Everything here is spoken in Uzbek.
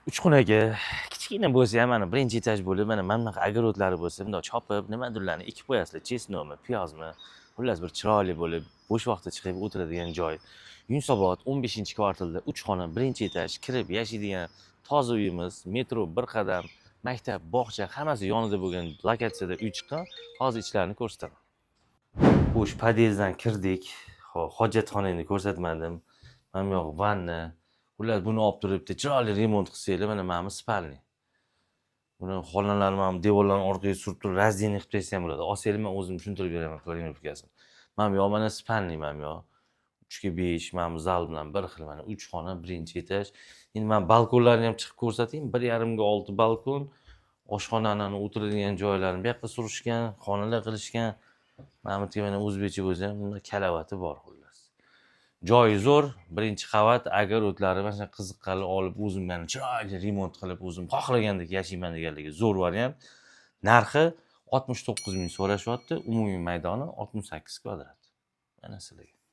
Uch xonaga kichkina bo'lsa ham mana birinchi etaj bo'lib, mana bunaqa огородlari bo'lsa, bundoq chopib, nimadirlarni ekib qo'yasizlar, chesnomi, piyozmi, xullas bir chiroyli bo'lib, bo'sh vaqtda chiqib o'tiradigan joy. Yunusobod 15-kvartalda 3 xona, birinchi etaj, kirib yashaydigan toza uyimiz, metro bir qadam, maktab, bog'cha hammasi yonida bo'lgan lokatsiyada uy chiqqan. Hozir ichlarini ko'rsataman. Xo'sh, podyezddan kirdik. Hojatxonani ko'rsatmadim. Mana bu yoq vanna. Ular buni olib turibdi, chiroyli remont qilsanglar, mana bu spalni. Buni xonalarni ham devorlarni orqaga surib turib, razdeniy qilib tashlasa ham bo'ladi. Olsanglar, men o'zim tushuntirib beraman, ko'ringifikasini. Mana bu yoq mana spalni, mana bu yoq. 3 ga 5, mana bu zal bilan bir xil, mana 3 xona, birinchi etaj. Endi men balkonlarni ham chiqib ko'rsatayım. 1,5 ga 6 balkon, oshxonani o'tiradigan joylarini bu yoqqa surishgan, xonalar qilishgan. Mana bu yerga mana o'zbekcha bo'lsa ham, bunda kalavati bor xullas. Joyi zo'r, birinchi qavat, огородlari mana shunday qiziqqali olib, o'zim mana chiroyli remont qilib, o'zim xohlagandek yashayman deganligi zo'r variant. Narxi 69 ming so'rashyapti, umumiy maydoni 68 kvadrat. Mana sizlarga.